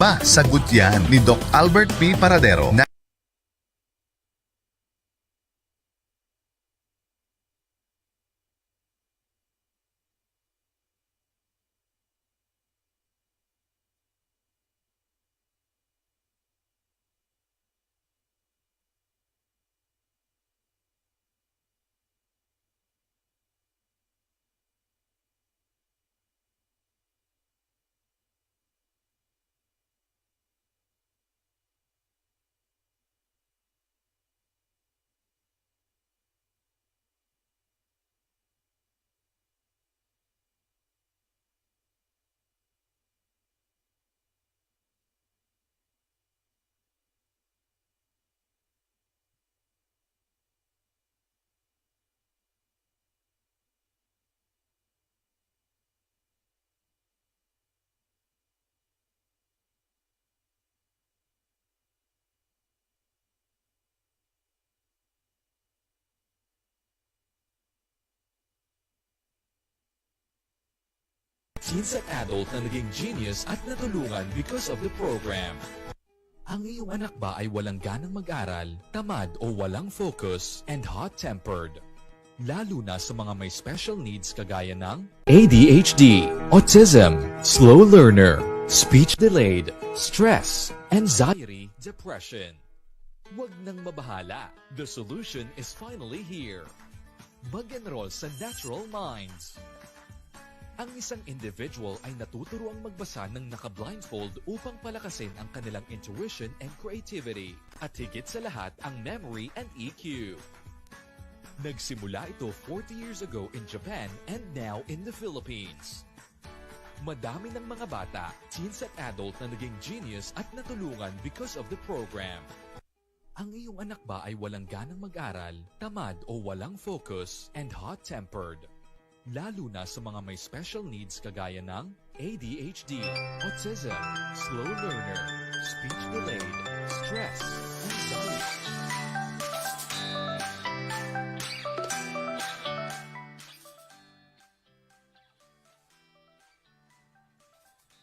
Sagot yan ni Doc Albert P. Paradero na Teens at adult na naging genius at natulungan because of the program. Ang iyong anak ba ay walang ganang mag-aral, tamad o walang focus, and hot-tempered? Lalo na sa mga may special needs kagaya ng ADHD, autism, slow learner, speech delayed, stress, anxiety, depression. Huwag nang mabahala. The solution is finally here. Mag-enroll sa Natural Minds. Ang isang individual ay natuturuang magbasa ng naka-blindfold upang palakasin ang kanilang intuition and creativity at higit sa lahat ang memory and EQ. Nagsimula ito 40 years ago in Japan and now in the Philippines. Madami ng mga bata, teens at adult na naging genius at natulungan because of the program. Ang iyong anak ba ay walang ganang mag-aral, tamad o walang focus, and hot-tempered? Lalo na sa mga may special needs kagaya ng ADHD, autism, slow learner, speech delayed, stress, anxiety.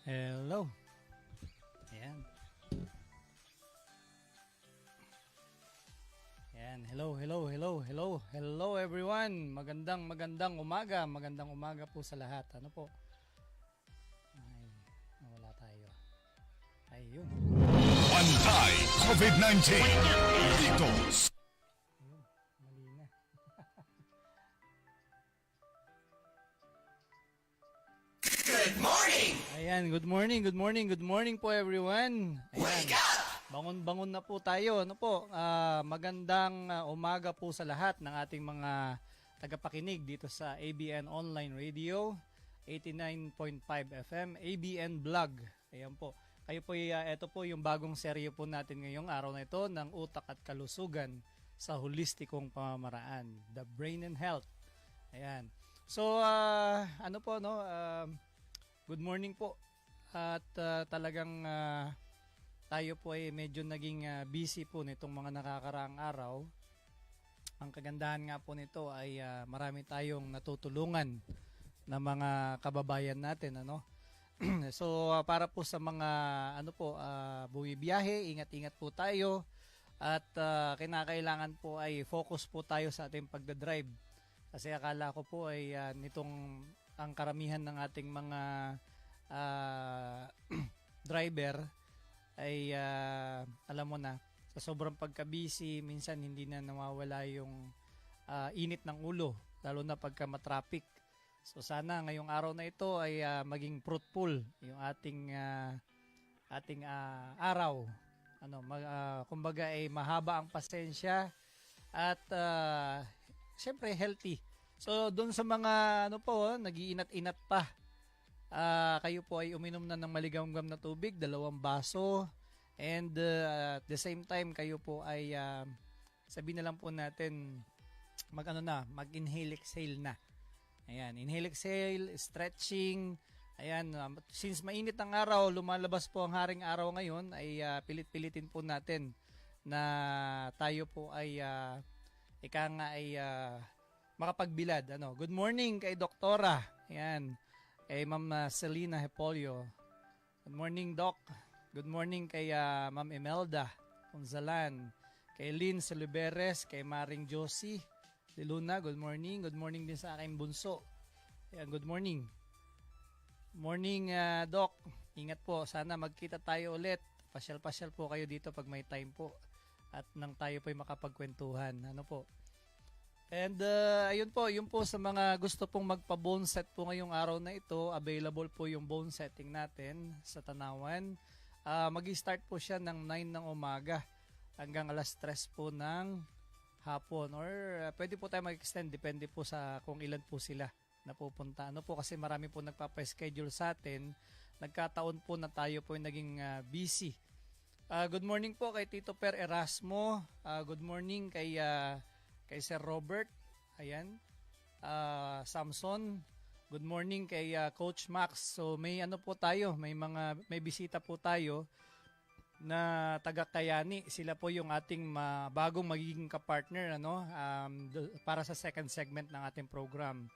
Hello. Ayan. Ayan. Hello everyone. Magandang umaga po sa lahat. Ano po? Ay, nawala tayo. Ayun. Pantay COVID-19 dito. Ayun, mali na. Ayan, good morning po everyone. Ayan. Bangon na po tayo. Ano po? Magandang umaga po sa lahat ng ating mga tagapakinig dito sa ABN Online Radio 89.5 FM, ABN Vlog. Ayan po. Kayo po, ito po yung bagong serye po natin ngayong araw na ito ng utak at kalusugan sa holistikong pamamaraan, the brain and health. Ayan. So, ano po, no? Good morning po. At talagang tayo po ay medyo naging busy po nitong mga nakakaraang araw. Ang kagandahan nga po nito ay marami tayong natutulungan na mga kababayan natin, ano. So para po sa mga ano po bumibiyahe, ingat-ingat po tayo at kinakailangan po ay focus po tayo sa ating pagdadrive. Kasi akala ko po ay nitong ang karamihan ng ating mga driver ay alam mo na, sa sobrang pagka-busy, minsan hindi na nawawala yung init ng ulo, lalo na pagka matraffic. So sana ngayong araw na ito ay maging fruitful yung ating araw. Ano, kumbaga ay mahaba ang pasensya at syempre healthy. So doon sa mga ano po, nag-iinat-inat pa. Kayo po ay uminom na ng maligamgam na tubig, 2 baso, and at the same time kayo po ay sabihin na lang po natin mag-inhale exhale na. Ayan, inhale exhale, stretching. Ayan, since mainit ang araw, lumalabas po ang haring araw ngayon, ay pilit-pilitin po natin na tayo po ay makapagbilad. Ano, good morning kay Doktora. Ayan. Kay Ma'am Selena Hepolio. Good morning, Doc. Good morning kay Ma'am Imelda Ponzalan, kay Lynn Celiberes, kay Maring Josie de Luna, good morning. Good morning din sa aking bunso. Ayan, good morning. Morning, Doc. Ingat po. Sana magkita tayo ulit. Pasyal-pasyal po kayo dito pag may time po. At nang tayo po'y makapagkwentuhan. Ano po? And ayun po, yun po sa mga gusto pong magpa-bone set po ngayong araw na ito, available po yung bone setting natin sa Tanawan. Mag-start po siya ng 9 ng umaga hanggang alas 3 po ng hapon. Or pwede po tayo mag-extend, depende po sa kung ilan po sila napupunta. Ano po kasi marami po nagpapa-schedule sa atin. Nagkataon po na tayo po naging busy. Good morning po kay Tito Per Erasmo. Good morning kay Sir Robert. Ayan. Samson. Good morning kay Coach Max. So may ano po tayo, may bisita po tayo na taga Kayani. Sila po yung ating bagong magiging kapartner para sa second segment ng ating program.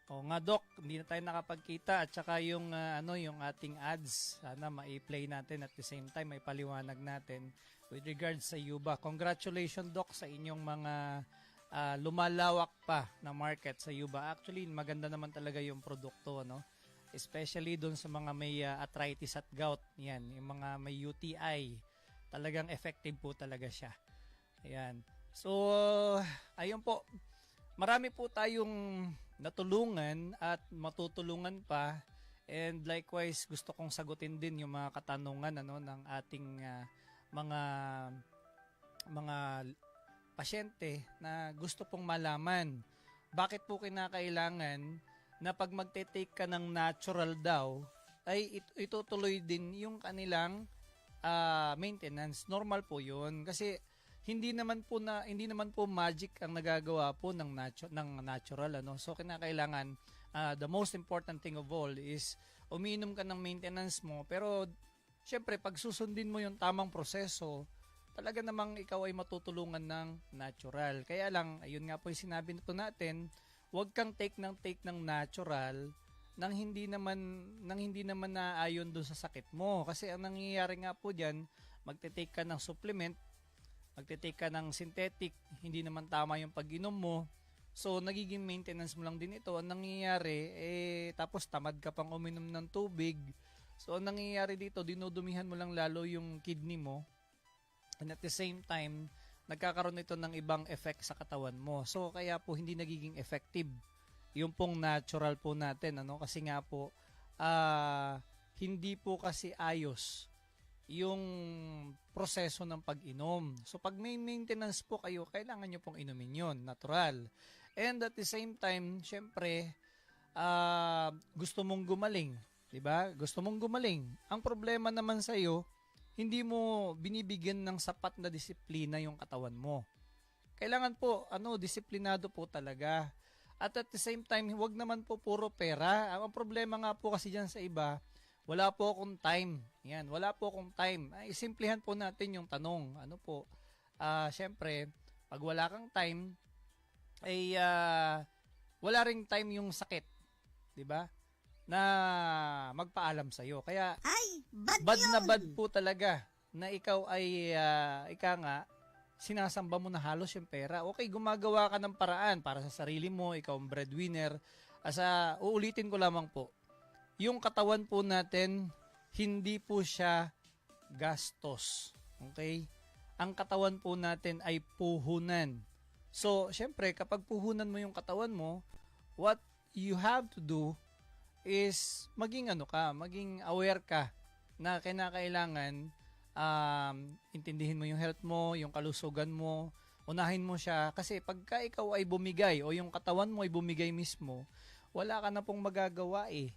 O nga Doc, hindi na tayo nakapagkita at saka yung yung ating ads sana ma-play natin at the same time may paliwanag natin with regards sa Yuba. Congratulations Doc sa inyong mga lumalawak pa na market sa Yuba. Actually, maganda naman talaga yung produkto, no? Especially doon sa mga may arthritis at gout. Yan, yung mga may UTI. Talagang effective po talaga siya. Ayan. So, ayun po. Marami po tayong natulungan at matutulungan pa, and likewise gusto kong sagutin din yung mga katanungan ng ating mga pasyente na gusto pong malaman bakit po kinakailangan na pag magte-take ka ng natural daw ay itutuloy din yung kanilang maintenance. Normal po 'yun kasi hindi naman po magic ang nagagawa po ng natural So kinakailangan the most important thing of all is umiinom ka ng maintenance mo, pero syempre pag susundin mo yung tamang proseso, talaga namang ikaw ay matutulungan ng natural. Kaya lang ayun nga po yung sinabi po natin, huwag kang take ng natural nang hindi naman naayon doon sa sakit mo. Kasi ang nangyayari nga po diyan, magte-take ka ng supplement, magte-take ka ng synthetic, hindi naman tama yung pag-inom mo. So, nagiging maintenance mo lang din ito. Ang nangyayari, tapos tamad ka pang uminom ng tubig. So, ang nangyayari dito, dinudumihan mo lang lalo yung kidney mo. And at the same time, nagkakaroon ito ng ibang effect sa katawan mo. So, kaya po hindi nagiging effective yung pong natural po natin. Kasi nga po, hindi po kasi ayos yung proseso ng pag-inom. So pag may maintenance po kayo, kailangan nyo pong inumin yon, natural. And at the same time, syempre, gusto mong gumaling, 'di ba? Gusto mong gumaling. Ang problema naman sa iyo, hindi mo binibigyan ng sapat na disiplina yung katawan mo. Kailangan po, disiplinado po talaga. At the same time, huwag naman po puro pera. Ang problema nga po kasi diyan sa iba, wala po akong time. Yan, wala po akong time. Isimplihan po natin yung tanong. Syempre, pag wala kang time, wala ring time yung sakit. 'Di ba? Na magpaalam sa iyo. Kaya bad na bad po talaga na ikaw ay sinasamba mo na halos yung pera. Okay, gumagawa ka ng paraan para sa sarili mo, ikaw ang breadwinner. Uulitin ko lamang po. Yung katawan po natin, hindi po siya gastos. Okay? Ang katawan po natin ay puhunan. So, syempre, kapag puhunan mo yung katawan mo, what you have to do is maging aware ka na kinakailangan intindihin mo yung health mo, yung kalusugan mo, unahin mo siya. Kasi pagka ikaw ay bumigay o yung katawan mo ay bumigay mismo, wala ka na pong magagawa eh.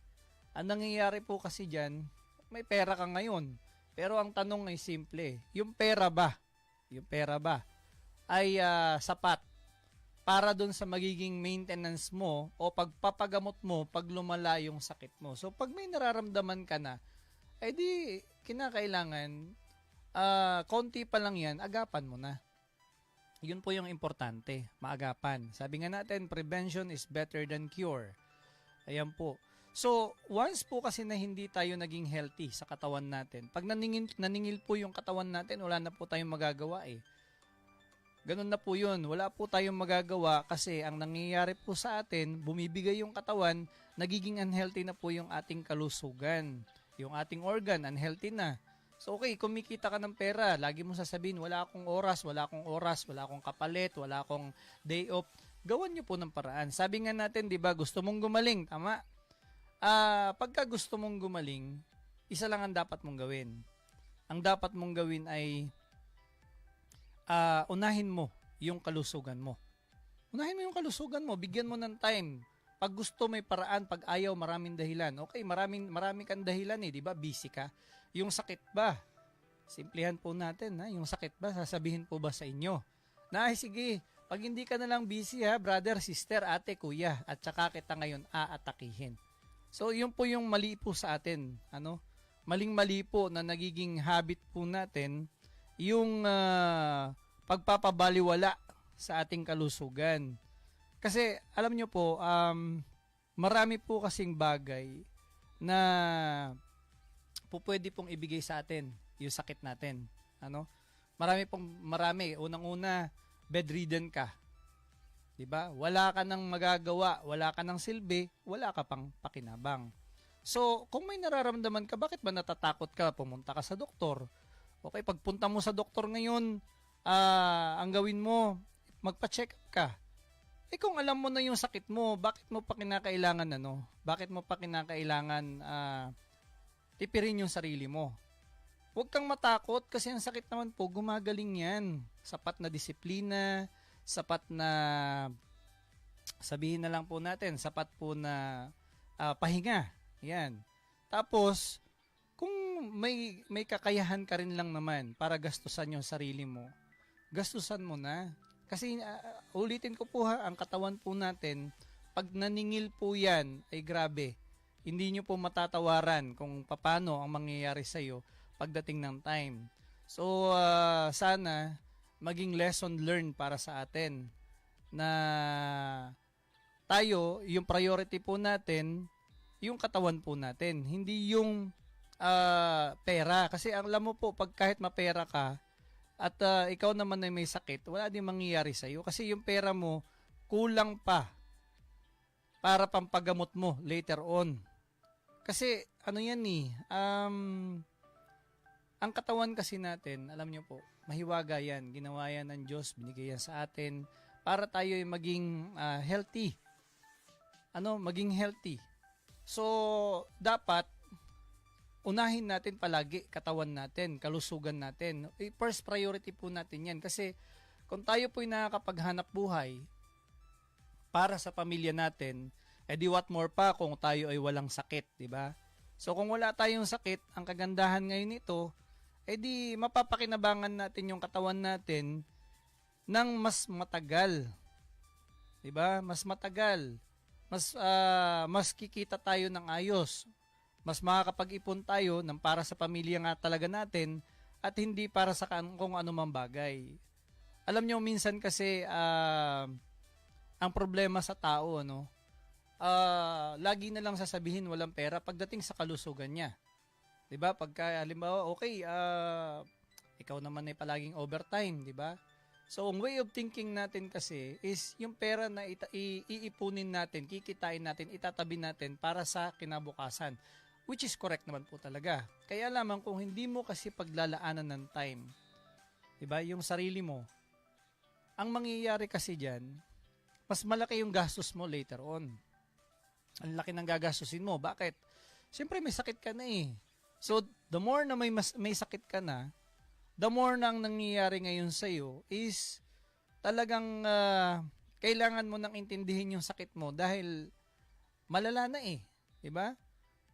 Ang nangyayari po kasi dyan, may pera ka ngayon. Pero ang tanong ay simple, yung pera ba ay sapat para dun sa magiging maintenance mo o pagpapagamot mo pag lumala yung sakit mo. So pag may nararamdaman ka na, ay di kinakailangan, konti pa lang yan, agapan mo na. Yun po yung importante, maagapan. Sabi nga natin, prevention is better than cure. Ayan po. So, once po kasi na hindi tayo naging healthy sa katawan natin, pag naningil po yung katawan natin, wala na po tayong magagawa eh. Ganun na po yun. Wala po tayong magagawa kasi ang nangyayari po sa atin, bumibigay yung katawan, nagiging unhealthy na po yung ating kalusugan. Yung ating organ, unhealthy na. So okay, kumikita ka ng pera, lagi mo sasabihin, wala akong oras, wala akong kapalit, wala akong day off. Gawan nyo po ng paraan. Sabi nga natin, di ba, gusto mong gumaling, tama? Pagka gusto mong gumaling, isa lang ang dapat mong gawin. Ang dapat mong gawin ay unahin mo yung kalusugan mo. Unahin mo yung kalusugan mo, bigyan mo ng time. Pag gusto may paraan, pag ayaw maraming dahilan. Okay, marami kang dahilan eh, di ba? Busy ka. Yung sakit ba? Simplihan po natin, ha? Yung sakit ba, sasabihin po ba sa inyo? Na, sige, pag hindi ka na lang busy ha, brother, sister, ate, kuya, at saka kita ngayon aatakihin. So, yun po yung mali po sa atin. Maling-mali po na nagiging habit po natin yung pagpapabaliwala sa ating kalusugan. Kasi, alam nyo po, marami po kasing bagay na pwede pong ibigay sa atin yung sakit natin. Marami. Unang-una, bedridden ka. 'Di ba? Wala ka nang magagawa, wala ka nang silbi, wala ka pang pakinabang. So, kung may nararamdaman ka, bakit ba natatakot ka? Pumunta ka sa doktor. Okay, pagpunta mo sa doktor ngayon, ang gawin mo, magpa-check up ka. Kung alam mo na yung sakit mo, bakit mo pa kinakailangan tipirin yung sarili mo? Huwag kang matakot kasi ang sakit naman po, gumagaling yan. Sapat na disiplina, sapat na, sabihin na lang po natin, sapat po na pahinga. Yan. Tapos, kung may kakayahan ka rin lang naman para gastusan yung sarili mo, gastusan mo na. Kasi ulitin ko po ha, ang katawan po natin, pag naningil po yan, ay grabe. Hindi nyo po matatawaran kung paano ang mangyayari sa'yo pagdating ng time. So, sana maging lesson learned para sa atin na tayo, yung priority po natin, yung katawan po natin. Hindi yung pera. Kasi alam mo po, pag kahit mapera ka, at ikaw naman ay may sakit, wala din mangyayari sa'yo. Kasi yung pera mo, kulang pa para pampagamot mo later on. Kasi, yan ang katawan kasi natin, alam nyo po, mahiwaga yan. Ginawa yan ng Diyos, binigay yan sa atin para tayo ay maging healthy. Maging healthy. So, dapat, unahin natin palagi katawan natin, kalusugan natin. First priority po natin yan. Kasi, kung tayo po'y nakakapaghanap buhay para sa pamilya natin, di what more pa kung tayo ay walang sakit, di ba? So kung wala tayong sakit, ang kagandahan ngayon nito, di mapapakinabangan natin yung katawan natin ng mas matagal. Di ba? Mas matagal. Mas kikita tayo ng ayos. Mas makakapag-ipon tayo ng para sa pamilya nga talaga natin at hindi para sa kung anumang bagay. Alam nyo, minsan kasi ang problema sa tao, lagi na lang sasabihin walang pera pagdating sa kalusugan niya. 'Di ba? Pagka halimbawa, okay, ikaw naman ay palaging overtime, 'di ba? So, ang way of thinking natin kasi is yung pera na iipunin natin, kikitain natin, itatabi natin para sa kinabukasan, which is correct naman po talaga. Kaya lamang kung hindi mo kasi paglalaanan ng time, 'di ba? Yung sarili mo, ang mangyayari kasi diyan, mas malaki yung gastos mo later on. Ang laki ng gagastusin mo. Bakit? Siyempre may sakit ka na eh. So, the more na may sakit ka na, the more na ang nangyayari ngayon sa'yo is talagang kailangan mo nang intindihin yung sakit mo dahil malala na eh. Diba?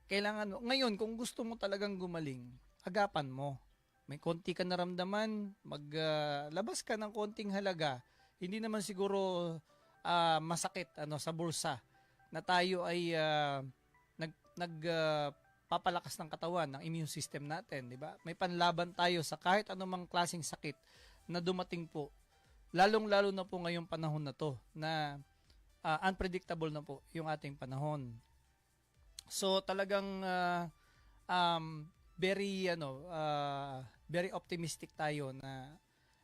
Kailangan mo. Ngayon, kung gusto mo talagang gumaling, agapan mo. May konti ka naramdaman, maglabas ka ng konting halaga. Hindi naman siguro masakit sa bulsa na tayo ay papalakas ng katawan, ng immune system natin, di ba? May panlaban tayo sa kahit anumang klaseng sakit na dumating po. Lalong-lalo na po ngayong panahon na to na unpredictable na po yung ating panahon. So talagang very optimistic tayo na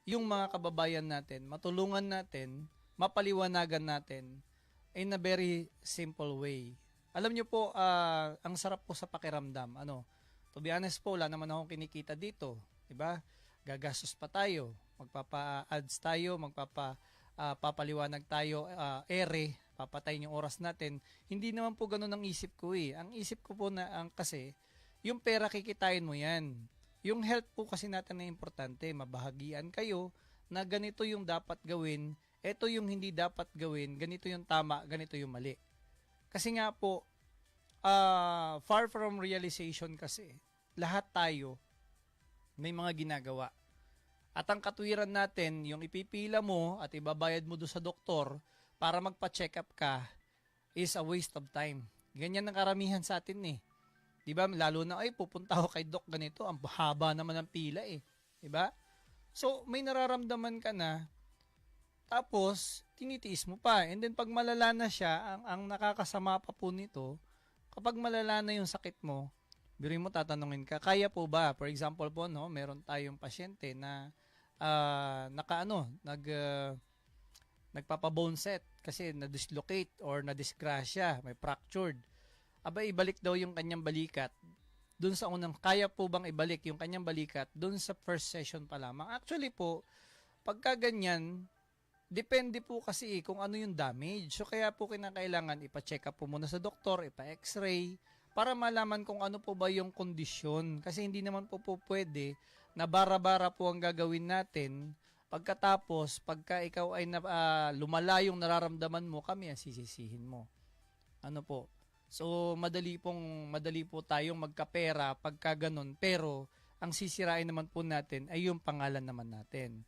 yung mga kababayan natin, matulungan natin, mapaliwanagan natin in a very simple way. Alam niyo po, ang sarap po sa pakiramdam. To be honest po, wala naman akong kinikita dito, 'di ba? Gagastos pa tayo, magpapa-ads tayo, papaliwanag tayo, papatayin yung oras natin. Hindi naman po ganoon ang isip ko eh. Ang isip ko po kasi yung pera kikitain mo 'yan. Yung health po kasi natin na importante, mabahagian kayo na ganito yung dapat gawin, ito yung hindi dapat gawin, ganito yung tama, ganito yung mali. Kasi nga po, far from realization kasi, lahat tayo may mga ginagawa. At ang katwiran natin, yung ipipila mo at ibabayad mo doon sa doktor para magpa-check up ka is a waste of time. Ganyan ang karamihan sa atin eh. 'Di ba? Lalo na pupunta ako kay doc ganito, ang haba naman ng pila eh. 'Di ba? So, may nararamdaman ka na tapos tinitiis mo pa. And then pag malala na siya, ang nakakasama pa po nito, kapag malala na yung sakit mo, biruin mo tatanungin ka, kaya po ba? For example po, meron tayong pasyente na nagpapa-bone set kasi na-dislocate or na-disgrasya, may fractured. Ibalik daw yung kanyang balikat dun sa unang, kaya po bang ibalik yung kanyang balikat dun sa first session pa lamang? Actually po, pagka ganyan, depende po kasi kung ano yung damage. So kaya po kinakailangan ipa-check up po muna sa doktor, ipa-x-ray, para malaman kung ano po ba yung kondisyon. Kasi hindi naman po pwede na bara-bara po ang gagawin natin. Pagkatapos, pagka ikaw ay lumala yung nararamdaman mo, kami ang sisisihin mo. Ano po? So, madali po tayong magkapera pagka ganun. Pero, ang sisirain naman po natin ay yung pangalan naman natin.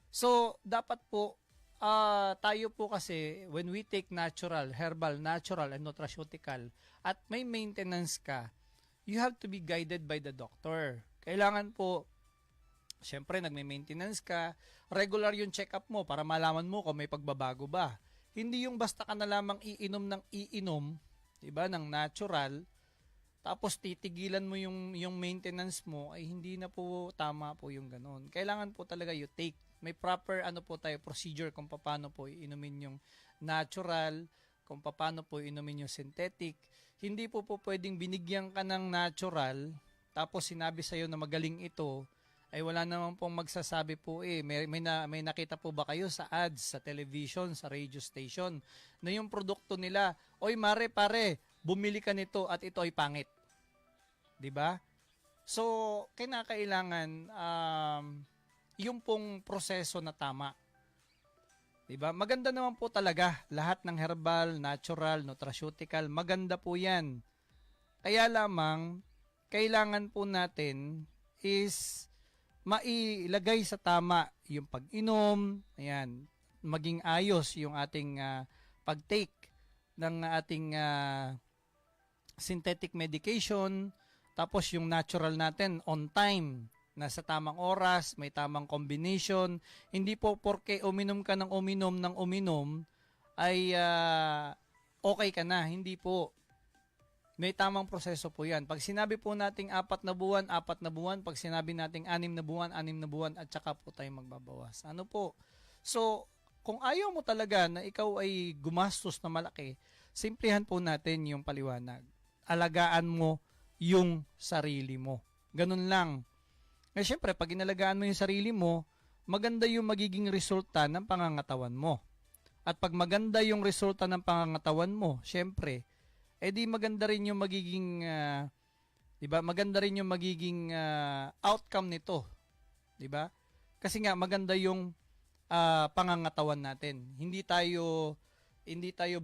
So, dapat po, tayo po kasi, when we take natural, herbal, natural, and nutraceutical, at may maintenance ka, you have to be guided by the doctor. Kailangan po, syempre, nagme-maintenance ka, regular yung check-up mo para malaman mo kung may pagbabago ba. Hindi yung basta ka na lamang iinom ng iinom, 'di ba, ng natural, tapos titigilan mo yung maintenance mo, ay hindi na po tama po yung ganoon. Kailangan po talaga you take, may proper procedure kung paano po iinumin yung natural, kung paano po iinumin yung synthetic. Hindi po pwedeng binigyan ka ng natural, tapos sinabi sa'yo na magaling ito, ay wala naman pong magsasabi po may nakita po ba kayo sa ads, sa television, sa radio station, na yung produkto nila, oy mare pare, bumili ka nito at ito ay pangit. 'Di ba? So, kinakailangan yung pong proseso na tama. 'Di ba? Maganda naman po talaga lahat ng herbal, natural, nutraceutical, maganda po 'yan. Kaya lamang kailangan po natin is mailagay sa tama yung pag-inom, ayan, maging ayos yung ating pag-take ng ating synthetic medication, tapos yung natural natin on time, nasa tamang oras, may tamang combination. Hindi po porke uminom ka ng uminom ay okay ka na, hindi po. May tamang proseso po yan. Pag sinabi po nating 4 na buwan, 4 na buwan. Pag sinabi nating 6 na buwan, 6 na buwan. At saka po tayo magbabawas. Ano po? So, kung ayaw mo talaga na ikaw ay gumastos na malaki, simplihan po natin yung paliwanag. Alagaan mo yung sarili mo. Ganun lang. Eh, syempre, pag inalagaan mo yung sarili mo, maganda yung magiging resulta ng pangangatawan mo. At pag maganda yung resulta ng pangangatawan mo, syempre, di maganda rin yung magiging 'di ba? Maganda rin yung magiging outcome nito, 'di ba? Kasi nga maganda yung pangangatawan natin. Hindi tayo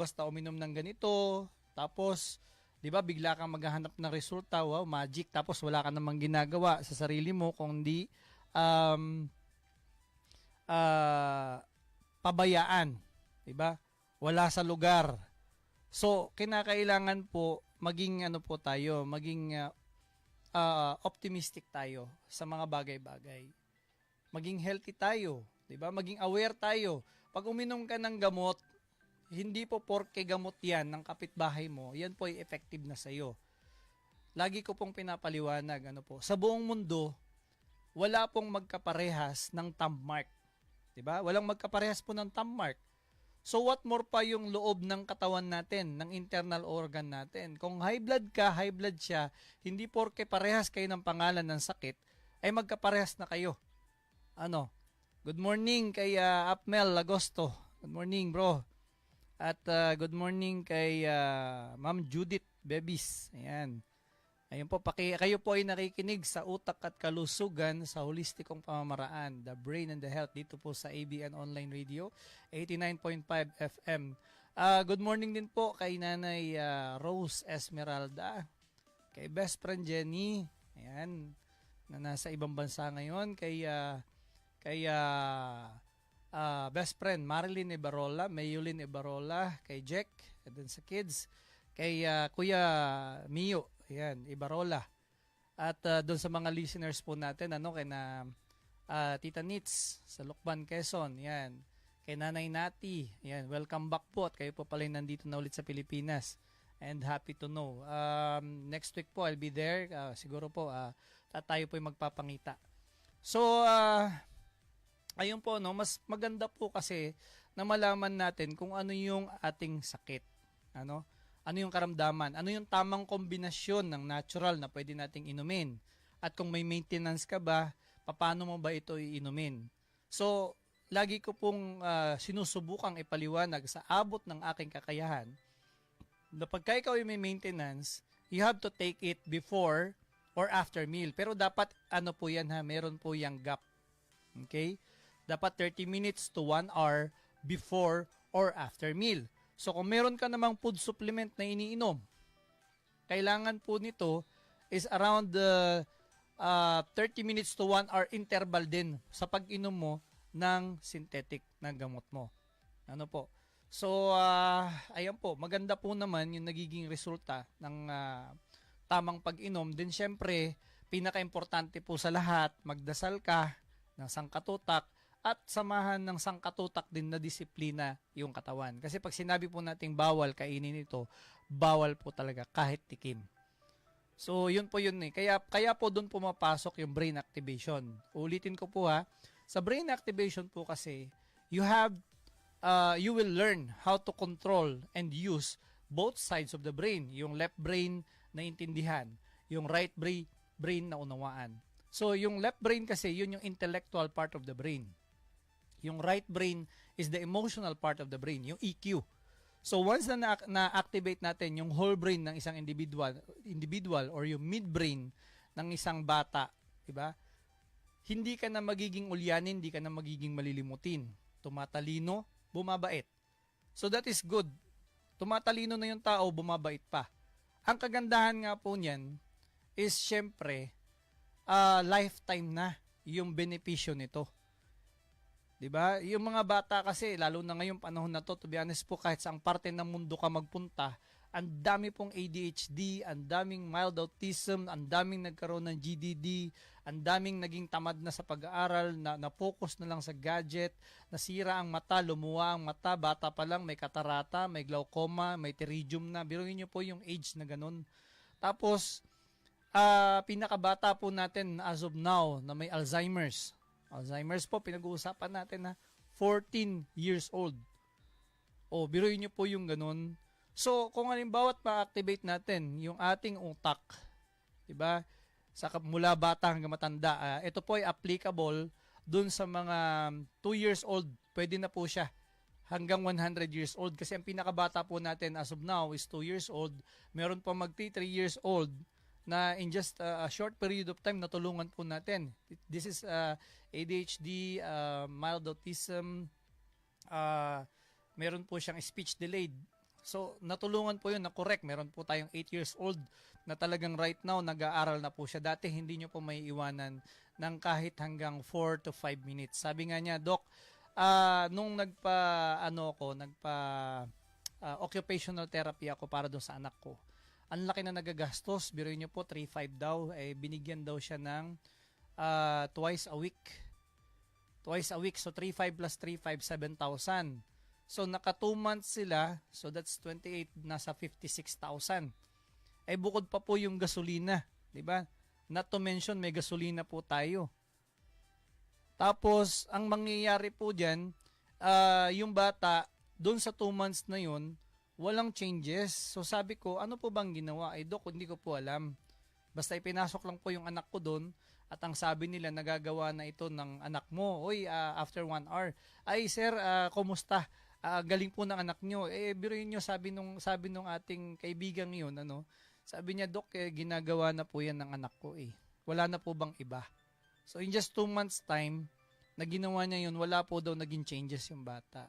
basta uminom ng ganito tapos 'di ba bigla kang maghahanap ng resulta, wow, magic, tapos wala ka namang ginagawa sa sarili mo kundi pabayaan, 'di ba? Wala sa lugar. So, kinakailangan po maging maging optimistic tayo sa mga bagay-bagay. Maging healthy tayo, 'di ba? Maging aware tayo. Pag uminom ka ng gamot, hindi po porke gamot yan ng kapitbahay mo, yan po ay effective na sa'yo. Lagi ko pong pinapaliwanag, sa buong mundo, wala pong magkaparehas ng thumb mark. Diba? Walang magkaparehas po ng thumb mark. So what more pa yung loob ng katawan natin, ng internal organ natin. Kung high blood ka, high blood siya, hindi porke parehas kayo ng pangalan ng sakit, ay magkaparehas na kayo. Good morning kay Apmel Agosto. Good morning, bro. At good morning kay Ma'am Judith Bebis. Ayan. Ayun po, kayo po ay nakikinig sa Utak at Kalusugan sa holistikong pamamaraan, The Brain and the Health, dito po sa ABN Online Radio, 89.5 FM. Good morning din po kay Nanay Rose Esmeralda, kay best friend Jenny, ayan, na nasa ibang bansa ngayon, kay best friend Marilyn Ibarola, Mayulin Ibarola, kay Jack, and then sa kids, kay Kuya Mio, ayan, Ibarola. At doon sa mga listeners po natin, kay na Tita Nits sa Lukban, Quezon, ayan. Kay Nanay Nati, ayan, welcome back po at kayo po pala nandito na ulit sa Pilipinas. And happy to know. Next week po, I'll be there. Siguro po, tayo po yung magpapangita. So, ayun po, mas maganda po kasi na malaman natin kung ano yung ating sakit. Ano yung karamdaman, ano yung tamang kombinasyon ng natural na pwede nating inumin. At kung may maintenance ka ba, paano mo ba ito iinumin? So, lagi ko pong sinusubukang ipaliwanag sa abot ng aking kakayahan na pagka ikaw ay may maintenance, you have to take it before or after meal. Pero dapat, po yan meron po yung gap. Okay? Dapat 30 minutes to 1 hour before or after meal. So kung meron ka namang food supplement na iniinom, kailangan po nito is around 30 minutes to 1 hour interval din sa pag-inom mo ng synthetic na gamot mo. So, ayan po, maganda po naman yung nagiging resulta ng tamang pag-inom. Then syempre, pinaka-importante po sa lahat, magdasal ka ng sangkatutak at samahan ng sangkatutak din na disiplina yung katawan. Kasi pag sinabi po nating bawal kainin ito, bawal po talaga kahit tikim. So, yun po yun eh. Kaya po doon pumapasok yung brain activation. Ulitin ko po sa brain activation po kasi, you will learn how to control and use both sides of the brain. Yung left brain na intindihan, yung right brain na unawaan. So, yung left brain kasi, yun yung intellectual part of the brain. Yung right brain is the emotional part of the brain, yung EQ. So once na-activate natin yung whole brain ng isang individual or yung midbrain ng isang bata, diba? Hindi ka na magiging ulyanin, hindi ka na magiging malilimutin. Tumatalino, bumabait. So that is good. Tumatalino na yung tao, bumabait pa. Ang kagandahan nga po niyan is syempre, lifetime na yung benepisyo nito. Diba? Yung mga bata kasi, lalo na ngayong panahon na to, to be honest po, kahit saang parte ng mundo ka magpunta, ang dami pong ADHD, ang daming mild autism, ang daming nagkaroon ng GDD, ang daming naging tamad na sa pag-aaral, na-focus na lang sa gadget, nasira ang mata, lumuwa ang mata, bata pa lang, may katarata, may glaucoma, may pterygium na. Biruin nyo po yung age na ganun. Tapos, pinakabata po natin as of now na may Alzheimer's. Alzheimer's po, pinag-uusapan natin na 14 years old. Biruin nyo po yung ganun. So, kung halimbawa ma-activate natin yung ating utak, diba? Mula bata hanggang matanda, ito po ay applicable dun sa mga 2 years old. Pwede na po siya hanggang 100 years old. Kasi ang pinakabata po natin as of now is 2 years old. Meron pa mag-3 years old na in just a short period of time natulungan po natin. This is ADHD, mild autism, meron po siyang speech delayed. So, natulungan po yun na correct. Meron po tayong 8 years old na talagang right now nag-aaral na po siya. Dati hindi nyo po may iwanan ng kahit hanggang 4 to 5 minutes. Sabi nga niya, Doc, nung occupational therapy ako para doon sa anak ko, ang laki na nagagastos. Biruin nyo po, 3,500 daw. Binigyan daw siya ng twice a week. So, 3,500 plus 3,500, 7,000. So naka 2 months sila, so that's 28, nasa 56,000. Ay bukod pa po yung gasolina, 'di ba? Not to mention may gasolina po tayo. Tapos ang mangyayari po diyan, yung bata doon sa 2 months na yun, walang changes. So sabi ko, ano po bang ginawa? Ay Dok, hindi ko po alam. Basta ipinasok lang po yung anak ko doon at ang sabi nila nagagawa na ito ng anak mo. Oy, after 1 hour. Ay sir, kumusta? Galing po ng anak nyo. Biruin nyo, sabi nung ating kaibigan yun, ano, sabi niya, Dok, ginagawa na po yan ng anak ko eh. Wala na po bang iba? So in just 2 months time, na ginawa niya yun, wala po daw naging changes yung bata.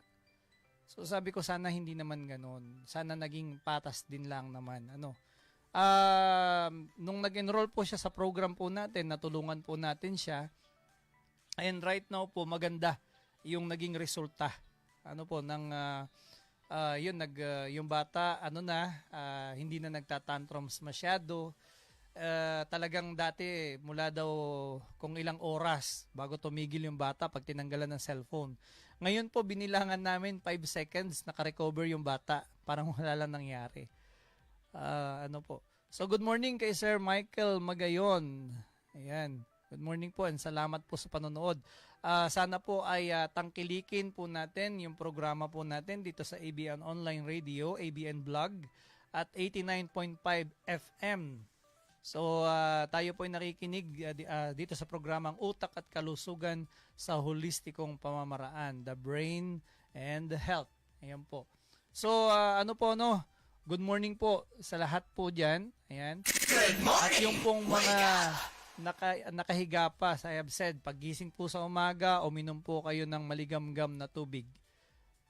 So sabi ko, sana hindi naman ganun. Sana naging patas din lang naman. Ano? Nung nag-enroll po siya sa program po natin, natulungan po natin siya. And right now po, maganda yung naging resulta. Ano po, yung bata, hindi na nagtatantrums masyado. Talagang dati, mula daw kung ilang oras bago tumigil yung bata pag tinanggalan ng cellphone. Ngayon po, binilangan namin 5 seconds naka-recover yung bata. Parang wala lang nangyari. So, good morning kay Sir Michael Magayon. Ayan. Good morning po and salamat po sa panonood. Sana po ay tangkilikin po natin yung programa po natin dito sa ABN Online Radio, ABN Blog at 89.5 FM. So, tayo po ay nakikinig dito sa programang Utak at Kalusugan sa Holistikong Pamamaraan, the Brain and the Health. Ayan po. So, good morning po sa lahat po dyan. Ayan. At yung pong mga nakahiga pa, as I have said, paggising po sa umaga, uminom po kayo ng maligamgam na tubig.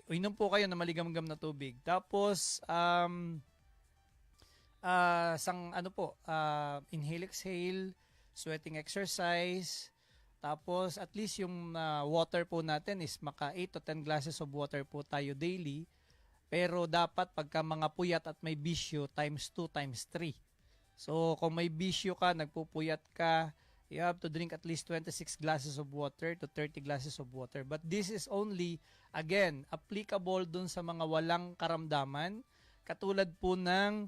Uminom po kayo ng maligamgam na tubig. Tapos, inhale, exhale, sweating exercise, tapos at least yung water po natin is maka 8 to 10 glasses of water po tayo daily. Pero dapat pagka mga puyat at may bisyo, times 2, times 3. So kung may bisyo ka, nagpupuyat ka, you have to drink at least 26 glasses of water to 30 glasses of water. But this is only, again, applicable dun sa mga walang karamdaman, katulad po ng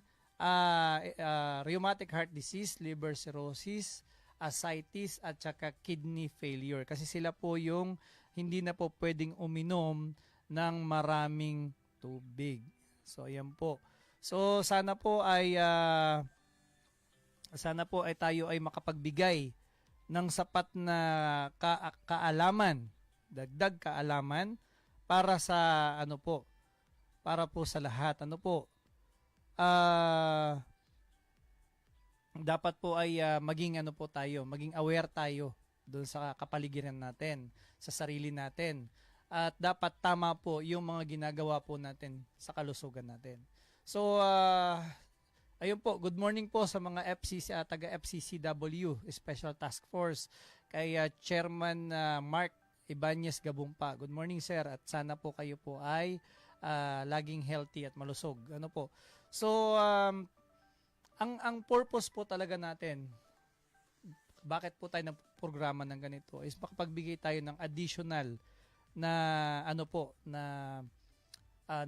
rheumatic heart disease, liver cirrhosis, ascites, at saka kidney failure. Kasi sila po yung hindi na po pwedeng uminom ng maraming tubig. So, ayan po. So, sana po ay tayo ay makapagbigay ng sapat na kaalaman, dagdag kaalaman para sa para po sa lahat. Dapat po ay maging maging aware tayo doon sa kapaligiran natin, sa sarili natin. At dapat tama po yung mga ginagawa po natin sa kalusugan natin. So, ayun po, good morning po sa mga taga FCCW, Special Task Force, kay Chairman Mark Ibanez Gabumpa. Good morning, sir, at sana po kayo po ay laging healthy at malusog. So, ang purpose po talaga natin, bakit po tayo nagprograma ng ganito, is makapagbigay tayo ng additional na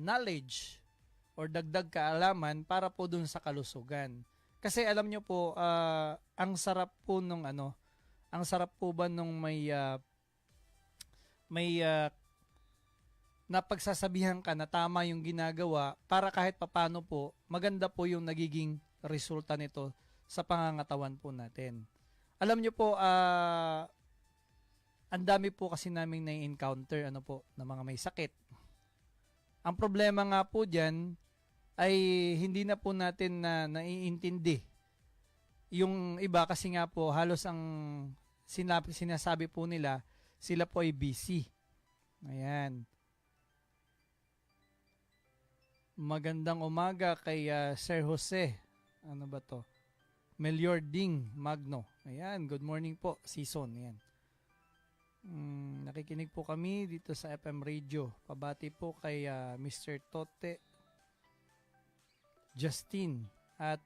knowledge or dagdag kaalaman para po dun sa kalusugan. Kasi alam nyo po, ang sarap po nung may napagsasabihan ka na tama yung ginagawa para kahit papano po, maganda po yung nagiging resulta nito sa pangangatawan po natin. Alam nyo po, ang dami po kasi naming na-encounter na mga may sakit. Ang problema nga po dyan ay hindi na po natin naiintindi. Yung iba kasi nga po, halos ang sinasabi po nila, sila po ay busy. Ayan. Magandang umaga kay Sir Jose. Ano ba to? Melior Ding Magno. Ayan, good morning po, Season. Ayan. Nakikinig po kami dito sa FM Radio. Pabati po kay Mr. Tote, Justin, at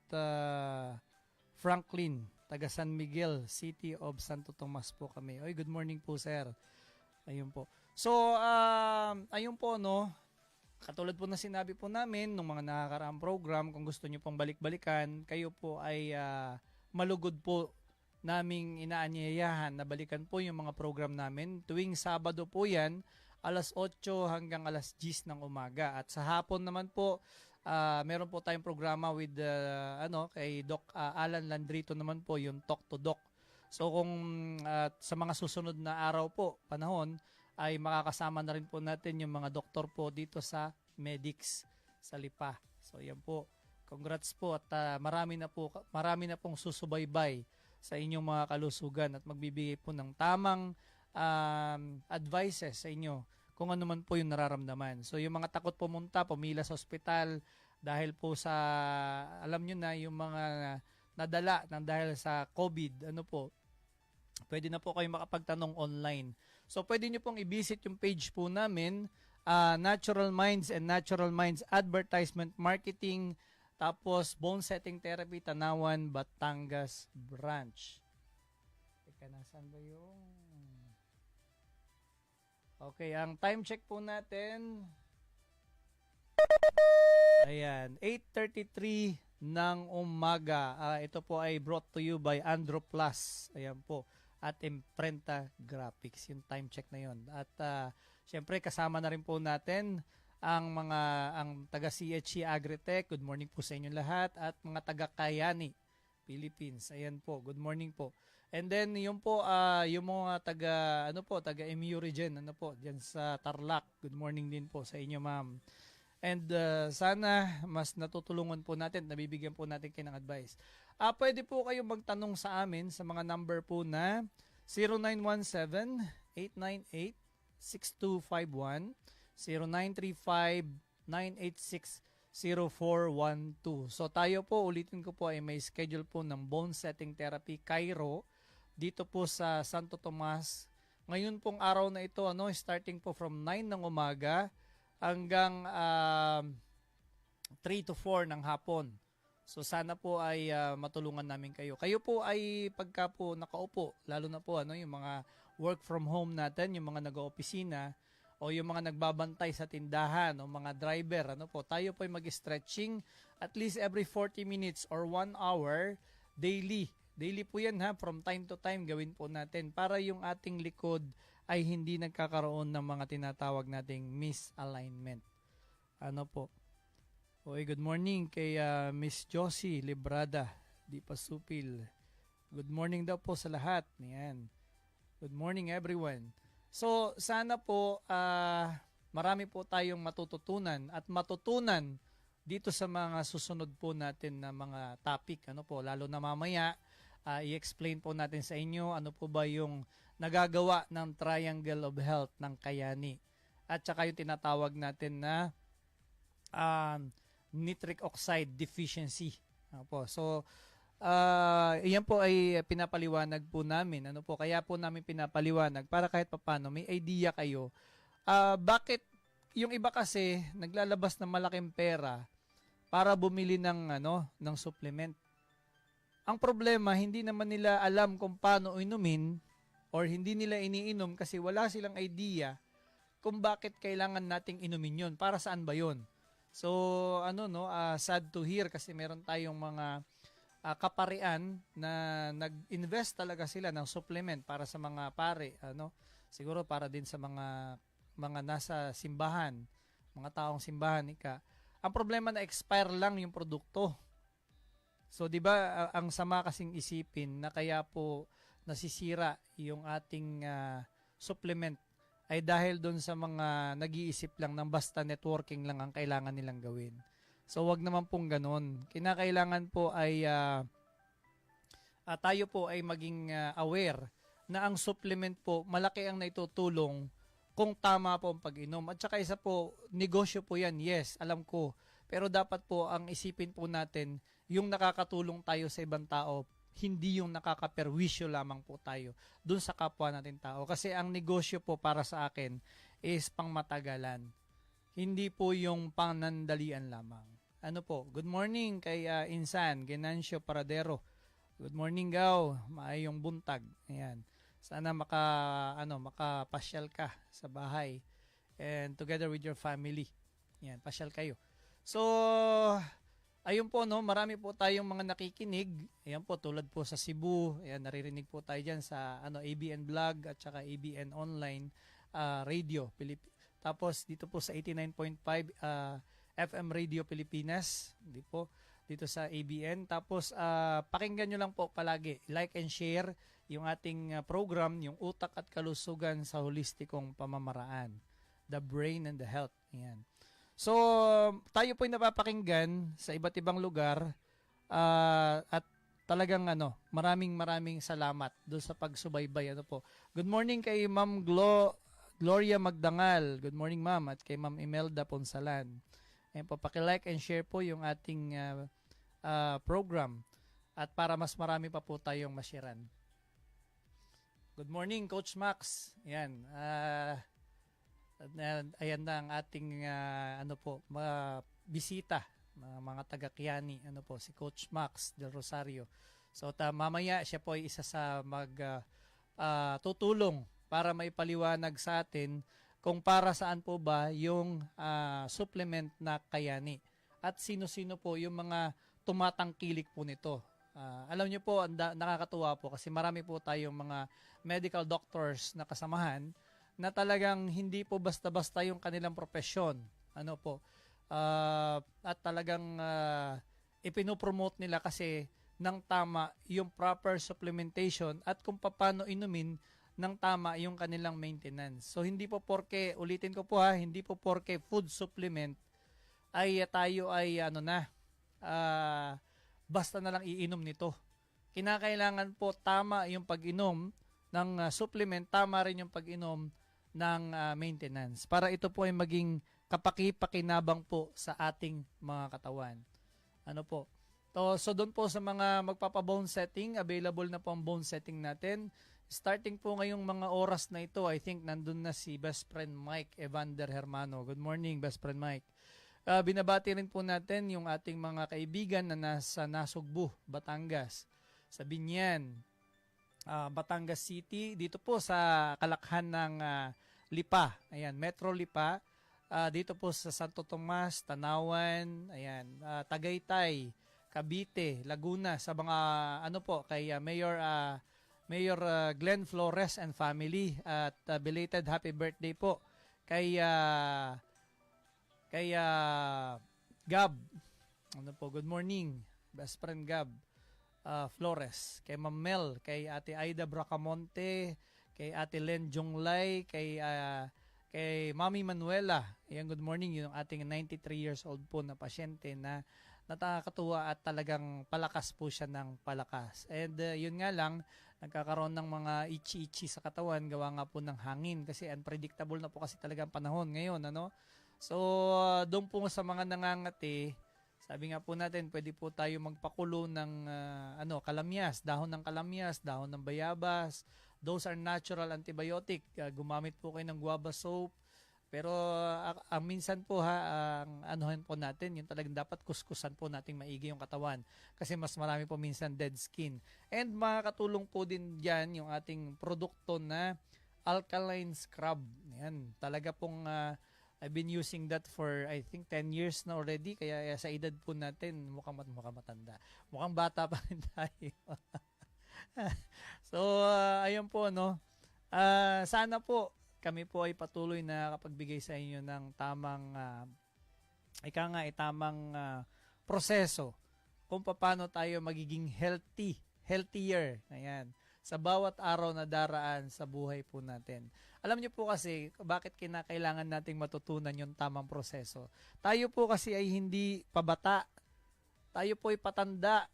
Franklin, taga San Miguel, City of Santo Tomas po kami. Oy, good morning po, sir. Ayun po. So, ayun po, Katulad po na sinabi po namin nung mga nakakaraang program, kung gusto nyo pong balik-balikan, kayo po ay malugod po naming inaanyayahan na balikan po yung mga program namin. Tuwing Sabado po yan, alas 8 hanggang alas 10 ng umaga. At sa hapon naman po, meron po tayong programa with kay Doc Alan Landrito naman po, yung Talk to Doc. So kung sa mga susunod na araw po, panahon, ay makakasama na rin po natin yung mga doktor po dito sa Medics sa Lipa. So yan po. Congrats po at marami na pong susubaybay sa inyong mga kalusugan at magbibigay po ng tamang advices sa inyo kung ano man po yung nararamdaman. So yung mga takot pumunta, pumila sa ospital dahil po sa, alam nyo na, yung mga nadala ng dahil sa COVID, pwede na po kayo makapagtanong online. So pwede nyo pong i-visit yung page po namin, Natural Minds and Natural Minds Advertisement Marketing, tapos Bone Setting Therapy, Tanawan, Batangas Branch. Teka, nasan ba yung... Okay, ang time check po natin, ayan, 8:33 ng umaga. Ito po ay brought to you by Andro Plus. Ayan po. At Imprenta Graphics. Yung time check na yon. At syempre kasama na rin po natin ang taga CHC Agritech. Good morning po sa inyo lahat. At mga taga Kayani, Philippines. Ayan po. Good morning po. And then yung po yung mga taga MU region diyan sa Tarlac. Good morning din po sa inyo, ma'am. And sana mas natutulungan po natin, nabibigyan po natin kayo ng advice. Pwede po kayo magtanong sa amin sa mga number po na 0917-898-6251, 0935-986-0412. So tayo po, ulitin ko po, ay may schedule po ng Bone Setting Therapy Cairo dito po sa Santo Tomas. Ngayon pong araw na ito, starting po from 9 ng umaga hanggang 3 to 4 ng hapon. So sana po ay matulungan namin kayo. Kayo po ay pagka po nakaupo, lalo na po yung mga work from home natin, yung mga nag-oopisina o yung mga nagbabantay sa tindahan o mga driver, tayo po ay mag-stretching at least every 40 minutes or 1 hour daily. Daily po yan from time to time gawin po natin para yung ating likod ay hindi nagkakaroon ng mga tinatawag nating misalignment. Okay, good morning kay Miss Josie Librada, Di Pasupil. Good morning daw po sa lahat. Yan. Good morning everyone. So, sana po marami po tayong matututunan at matutunan dito sa mga susunod po natin na mga topic. Lalo na mamaya, i-explain po natin sa inyo ano po ba yung nagagawa ng Triangle of Health ng Kayani. At saka yung tinatawag natin na nitric oxide deficiency. So, yan po ay pinapaliwanag po namin. Kaya po namin pinapaliwanag para kahit papano may idea kayo. Bakit yung iba kasi naglalabas ng malaking pera para bumili ng supplement. Ang problema, hindi naman nila alam kung paano inumin or hindi nila iniinom kasi wala silang idea kung bakit kailangan nating inumin yun. Para saan ba yun? So, sad to hear kasi meron tayong mga kaparian na nag-invest talaga sila ng supplement para sa mga pare. Siguro para din sa mga nasa simbahan, mga taong simbahan. Ang problema na expire lang yung produkto. So, di ba, ang sama kasing isipin na kaya po nasisira yung ating supplement ay dahil doon sa mga nag-iisip lang ng basta networking lang ang kailangan nilang gawin. So, wag naman pong ganun. Kinakailangan po ay tayo po ay maging aware na ang supplement po, malaki ang naitutulong kung tama po ang pag-inom. At saka isa po, negosyo po yan, yes, alam ko. Pero dapat po ang isipin po natin, yung nakakatulong tayo sa ibang tao, hindi yung nakakaperwisyo lamang po tayo dun sa kapwa natin tao. Kasi ang negosyo po para sa akin is pangmatagalan. Hindi po yung panandalian lamang. Good morning kay Insan, Genancio Paradero. Good morning, Gaw. Maayong buntag. Ayan. Sana makapasyal ka sa bahay and together with your family. Yan, pasyal kayo. So, ayun po, no, marami po tayong mga nakikinig. Ayan po, tulad po sa Cebu. Ayan, naririnig po tayo dyan sa ABN Vlog at saka ABN Online Radio. Tapos dito po sa 89.5 FM Radio Pilipinas. Dito sa ABN. Tapos pakinggan nyo lang po palagi. Like and share yung ating program, yung Utak at Kalusugan sa Holistikong Pamamaraan. The Brain and the Health. Ayan. So, tayo po ay napapakinggan sa iba't ibang lugar at talagang maraming salamat doon sa pagsubaybay. Good morning kay Ma'am Gloria Magdangal. Good morning, Ma'am. At kay Ma'am Imelda Ponsalan. Ayan po, paki-like and share po yung ating program at para mas marami pa po tayong mashiran. Good morning, Coach Max. Ayan. Ayan na ang ating mga bisita, mga taga-Kiani, si Coach Max Del Rosario. So mamaya siya po ay isa sa tutulong para maipaliwanag sa atin kung para saan po ba yung supplement na Kayani at sino-sino po yung mga tumatangkilik po nito. Alam niyo po, nakakatuwa po kasi marami po tayong mga medical doctors na kasamahan na talagang hindi po basta-basta yung kanilang profesyon. At talagang ipinopromote nila kasi ng tama yung proper supplementation at kung paano inumin ng tama yung kanilang maintenance. So hindi po porke, ulitin ko po hindi po porke food supplement ay tayo ay basta na lang iinom nito. Kinakailangan po tama yung pag-inom ng supplement, tama rin yung pag-inom ng maintenance para ito po ay maging kapaki-pakinabang po sa ating mga katawan. So doon po sa mga magpapa-bone setting, available na po ang bone setting natin. Starting po ngayong mga oras na ito, I think nandun na si best friend Mike Evander Hermano. Good morning, best friend Mike. Binabati rin po natin yung ating mga kaibigan na nasa Nasugbu, Batangas, sa Binyan, Batangas City, dito po sa kalakhan ng Lipa, ayan, Metro Lipa, dito po sa Santo Tomas, Tanawan, ayan, Tagaytay, Cavite, Laguna, sa mga kay Mayor Glenn Flores and family at belated happy birthday po kay Gab. Good morning, best friend Gab Flores, kay Ma'am Mel, kay Ate Aida Bracamonte, kay Ate Len Jonglay, kay Mami Manuela. Ayan, good morning, yung ating 93 years old po na pasyente na nakakatuwa at talagang palakas po siya ng palakas. And yun nga lang, nagkakaroon ng mga itchy-itchy sa katawan, gawa nga po ng hangin kasi unpredictable na po kasi talagang panahon ngayon, So, doon po sa mga nangangati, sabi nga po natin, pwede po tayo magpakulo ng kalamyas, dahon ng kalamyas, dahon ng bayabas. Those are natural antibiotic. Gumamit po kayo ng guava soap. Pero ang minsan po ang anuhan po natin, yung talagang dapat kuskusan po nating maigi yung katawan. Kasi mas marami po minsan dead skin. And makakatulong po din dyan yung ating produkto na alkaline scrub. Yan, talaga pong I've been using that for I think 10 years na already. Kaya sa edad po natin, mukhang matanda. Mukhang bata pa rin tayo. So, ayun po, sana po kami po ay patuloy na kapagbigay sa inyo ng tamang tamang proseso kung paano tayo magiging healthier. Ayan, sa bawat araw na daraan sa buhay po natin. Alam niyo po kasi bakit kinakailangan nating matutunan yung tamang proseso. Tayo po kasi ay hindi pabata. Tayo po ay patanda.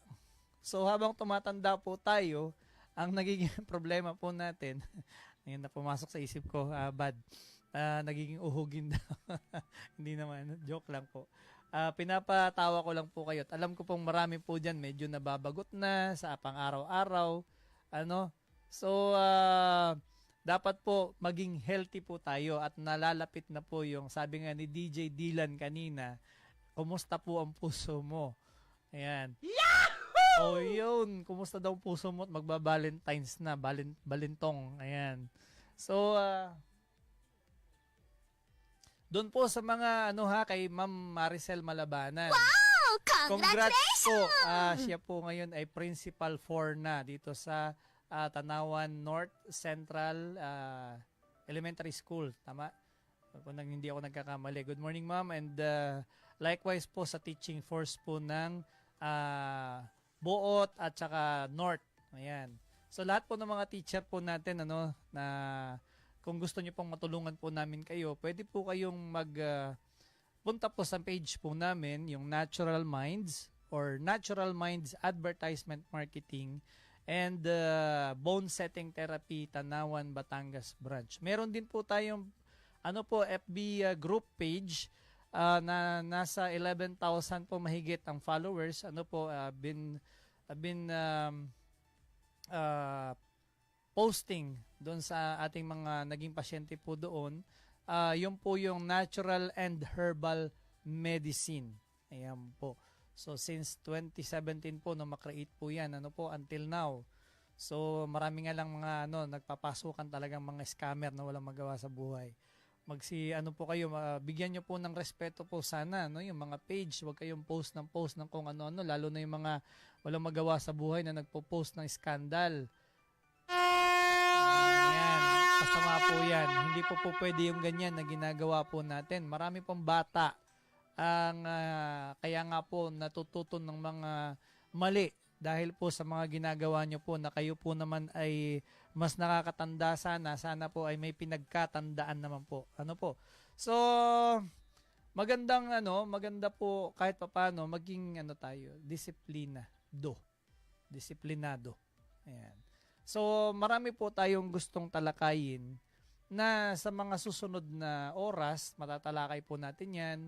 So habang tumatanda po tayo, ang nagiging problema po natin, ngayon na pumasok sa isip ko, nagiging uhugin daw. Hindi naman, joke lang po. Pinapatawa ko lang po kayo. At alam ko pong marami po dyan, medyo nababagot na sa pang-araw-araw. So, dapat po maging healthy po tayo at nalalapit na po yung sabi nga ni DJ Dylan kanina, kumusta po ang puso mo? Ayan. Yahoo! O yun, kumusta daw ang puso mo at magba-Valentine's na, balintong. Ayan. So, Doon po sa mga kay Ma'am Maricel Malabanan. Congratulations! Congrats po. Siya po ngayon ay Principal 4 na dito sa Tanawan North Central Elementary School. Tama? Kung hindi ako nagkakamali. Good morning, ma'am. And likewise po sa teaching force po ng Boot at saka North. Ayan. So lahat po ng mga teacher po natin na kung gusto niyo pong matulungan po namin kayo, pwede po kayong punta po sa page po namin, yung Natural Minds or Natural Minds Advertisement Marketing and Bone Setting Therapy Tanawan, Batangas Branch. Meron din po tayong FB group page na nasa 11,000 po mahigit ang followers. Been posting doon sa ating mga naging pasyente po doon. Yun po yung natural and herbal medicine. Ayan po. So since 2017 po na makreate po yan until now. So marami nga lang mga nagpapasukan talagang mga scammer na walang magawa sa buhay. Po kayo, bigyan nyo po ng respeto po sana yung mga page, huwag kayong post ng kung ano-ano, lalo na yung mga walang magawa sa buhay na nagpo-post ng skandal. Masama po yan. Hindi po pwede yung ganyan na ginagawa po natin. Marami pong bata ang kaya nga po natututo ng mga mali dahil po sa mga ginagawa nyo po na kayo po naman ay mas nakakatanda sana po ay may pinagkatandaan naman po. So maganda po kahit papaano maging tayo, disiplinado. Ayan. So, marami po tayong gustong talakayin na sa mga susunod na oras, matatalakay po natin yan.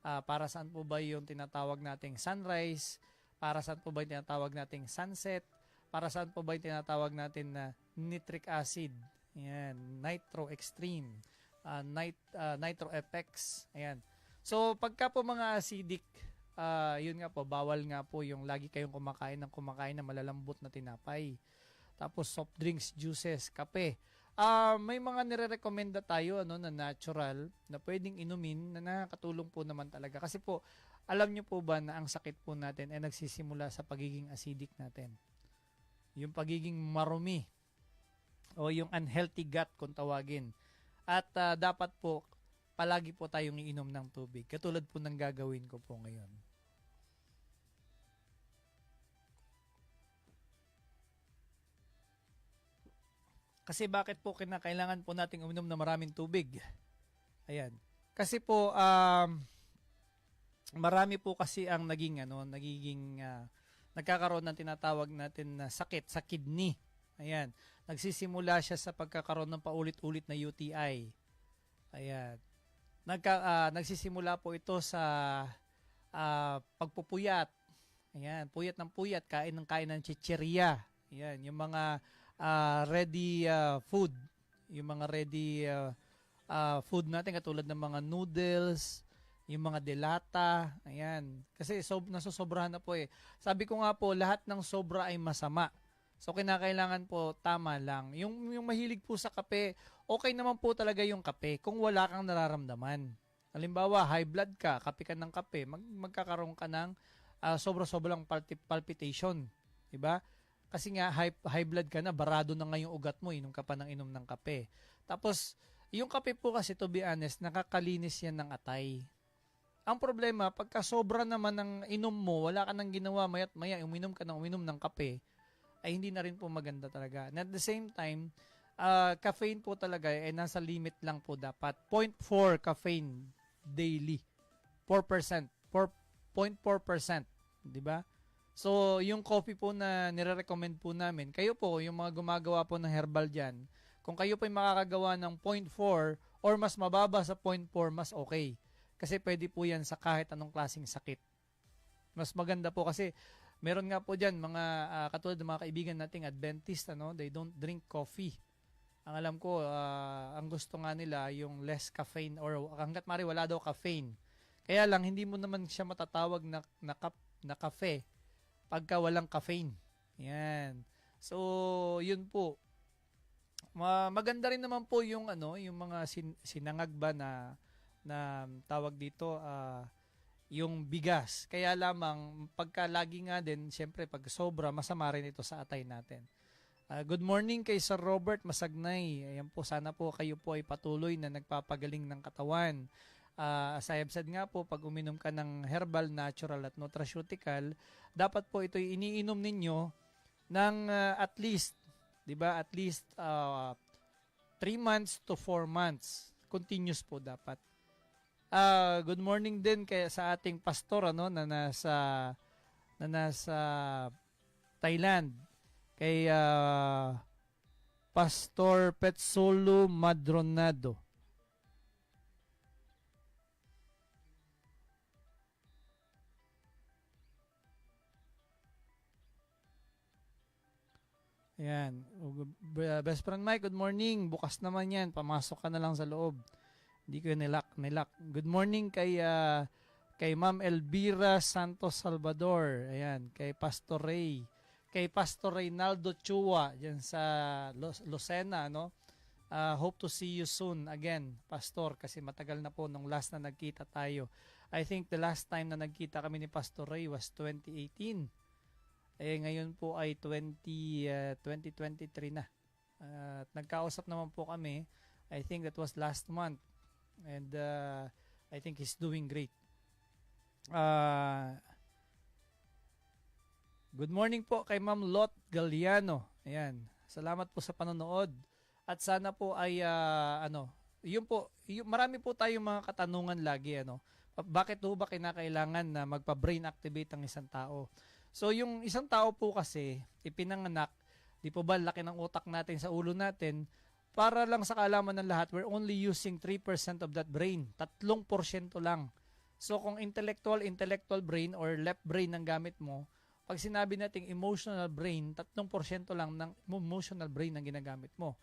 Para saan po ba yung tinatawag nating sunrise? Para saan po ba yung tinatawag nating sunset? Para saan po ba yung tinatawag natin na nitric acid? Ayan, nitro extreme, nitro effects. Ayan. So, pagka po mga acidic, yun nga po, bawal nga po yung lagi kayong kumakain na malalambot na tinapay. Tapos soft drinks, juices, kape. May mga nire-recommenda tayo na natural na pwedeng inumin na nakakatulong po naman talaga. Kasi po, alam nyo po ba na ang sakit po natin ay nagsisimula sa pagiging acidic natin. Yung pagiging marumi o yung unhealthy gut kung tawagin. At dapat po, palagi po tayong iinom ng tubig. Katulad po ng gagawin ko po ngayon. Kasi bakit po kinakailangan po nating uminom na maraming tubig? Ayan. Kasi po marami po kasi ang nagkakaroon ng tinatawag natin na sakit sa kidney. Ayan. Nagsisimula siya sa pagkakaroon ng paulit-ulit na UTI. Ayan. Nagsisimula po ito sa pagpupuyat. Ayan, puyat ng puyat, kain ng chichirya. Ayan, yung mga ready food. Yung mga ready food natin katulad ng mga noodles, yung mga delata. Ayan. Kasi nasusobrahan na po eh. Sabi ko nga po, lahat ng sobra ay masama. So kinakailangan po tama lang. Yung mahilig po sa kape, okay naman po talaga yung kape kung wala kang nararamdaman. Halimbawa, high blood ka, kape ka ng kape, magkakaroon ka ng sobra-sobrang palpitation. Diba? Kasi nga high blood ka na, barado na nga yung ugat mo, inom ka pa ng inom ng kape. Tapos, yung kape po kasi, to be honest, nakakalinis yan ng atay. Ang problema, pagka sobra naman ng inom mo, wala ka nang ginawa, maya't maya, uminom ka ng uminom ng kape, ay hindi na rin po maganda talaga. And at the same time, caffeine po talaga ay nasa limit lang po dapat. 0.4 caffeine daily. 4%. 0.4%. Diba? So, yung coffee po na nire-recommend po namin, kayo po, yung mga gumagawa po ng herbal dyan, kung kayo po yung makakagawa ng 0.4 or mas mababa sa 0.4, mas okay. Kasi pwede po yan sa kahit anong klaseng sakit. Mas maganda po kasi meron nga po dyan mga katulad ng mga kaibigan nating Adventist, they don't drink coffee. Ang alam ko, ang gusto nga nila yung less caffeine or hanggat mari wala daw caffeine. Kaya lang, hindi mo naman siya matatawag na kafe pagka walang caffeine. Yan. So, yun po. Maganda rin naman po yung yung mga sinangag ba na na tawag dito, yung bigas. Kaya lamang, pagka lagi nga din, syempre pag sobra, masama rin ito sa atay natin. Good morning kay Sir Robert Masagnay. Ayan po, sana po kayo po ay patuloy na nagpapagaling ng katawan. As I have said nga po, pag uminom ka ng herbal, natural at nutraceutical, dapat po ito iniinom ninyo ng at least, 'di ba? At least 3 months to 4 months. Continuous po dapat. Good morning din kay sa ating pastor na nasa Thailand, kay Pastor Petsolo Madronado. Ayan. Best friend Mike, good morning. Bukas naman yan. Pamasok ka na lang sa loob. Hindi ko nilak. Good morning kay Ma'am Elvira Santos Salvador. Ayan. Kay Pastor Ray. Kay Pastor Reynaldo Chua dyan sa Lucena, no? Hope to see you soon again, Pastor, kasi matagal na po nung last na nagkita tayo. I think the last time na nagkita kami ni Pastor Ray was 2018. Ngayon po ay 2023 na. At nagkausap naman po kami. I think that was last month. And I think he's doing great. Good morning po kay Ma'am Lot Galliano. Ayan. Salamat po sa panonood. At sana po ay marami po tayong mga katanungan lagi, Bakit po ba kinakailangan na magpa-brain activate ang isang tao? So yung isang tao po kasi ipinanganak, di po ba laki ng utak natin sa ulo natin, para lang sa kaalaman ng lahat, we're only using 3% of that brain. 3% lang. So kung intellectual brain or left brain ang gamit mo, pag sinabi nating emotional brain, 3% lang ng emotional brain ang ginagamit mo,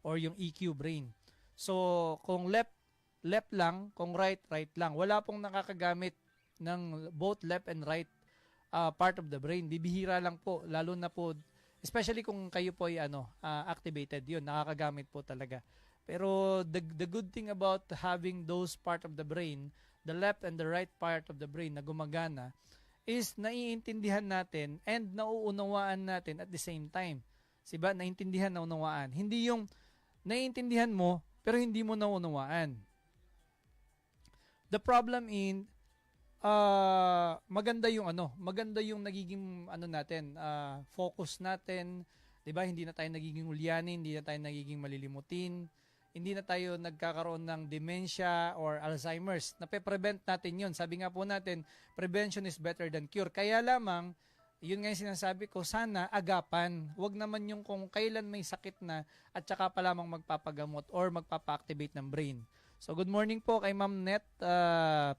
or yung EQ brain. So kung left lang, kung right lang. Wala pong nakakagamit ng both left and right part of the brain. Bibihira lang po, lalo na po, especially kung kayo po ay activated, yun, nakakagamit po talaga. Pero the good thing about having those part of the brain, the left and the right part of the brain na gumagana, is naiintindihan natin and nauunawaan natin at the same time. Diba? Naiintindihan, naunawaan. Hindi yung naiintindihan mo, pero hindi mo naunawaan. The problem in maganda yung nagiging natin, focus natin, 'di ba? Hindi na tayo nagiging ulyanin, hindi na tayo nagiging malilimutin, hindi na tayo nagkakaroon ng dementia or Alzheimer's. Nape-prevent natin 'yun. Sabi nga po natin, prevention is better than cure. Kaya lamang, yun nga yung sinasabi ko, sana agapan. Huwag naman yung kung kailan may sakit na at saka pa lamang magpapagamot or magpapa-activate ng brain. So good morning po kay Ma'am Net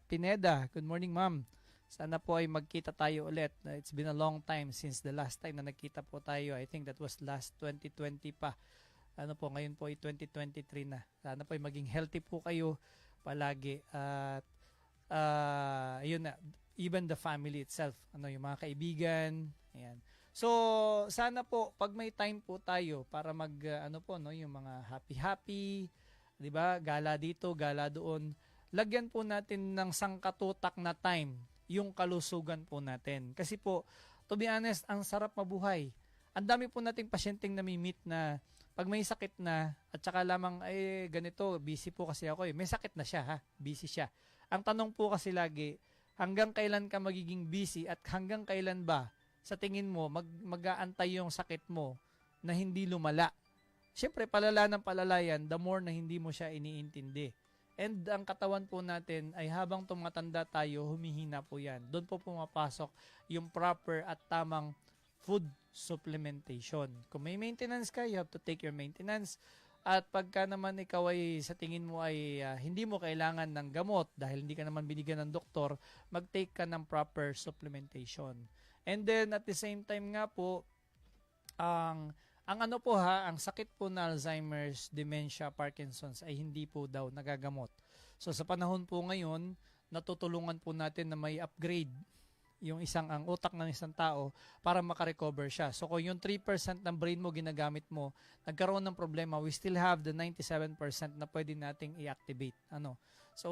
Pineda. Good morning, Ma'am. Sana po ay magkita tayo ulit. It's been a long time since the last time na nagkita po tayo. I think that was last 2020 pa. Ngayon po ay 2023 na. Sana po ay maging healthy po kayo palagi. At yun na, even the family itself, yung mga kaibigan, ayan. So sana po pag may time po tayo para mag yung mga happy, 'di ba? Gala dito, gala doon. Lagyan po natin ng sangkatutak na time yung kalusugan po natin. Kasi po, to be honest, ang sarap mabuhay. Ang dami po nating pasyenteng nami-meet na pag may sakit na at saka lamang ganito, busy po kasi ako may sakit na siya, busy siya. Ang tanong po kasi lagi, hanggang kailan ka magiging busy at hanggang kailan ba sa tingin mo mag-aantay yung sakit mo na hindi lumala? Siyempre, palala ng palala yan, the more na hindi mo siya iniintindi. And ang katawan po natin ay habang tumatanda tayo, humihina po yan. Doon po pumapasok yung proper at tamang food supplementation. Kung may maintenance ka, you have to take your maintenance. At pagka naman ikaw ay sa tingin mo ay hindi mo kailangan ng gamot dahil hindi ka naman binigyan ng doktor, mag-take ka ng proper supplementation. And then at the same time nga po, ang sakit po na Alzheimer's, dementia, Parkinson's ay hindi po daw nagagamot. So sa panahon po ngayon, natutulungan po natin na may upgrade ang utak ng isang tao para makarecover siya. So kung yung 3% ng brain mo ginagamit mo, nagkaroon ng problema, we still have the 97% na pwede nating i-activate. So,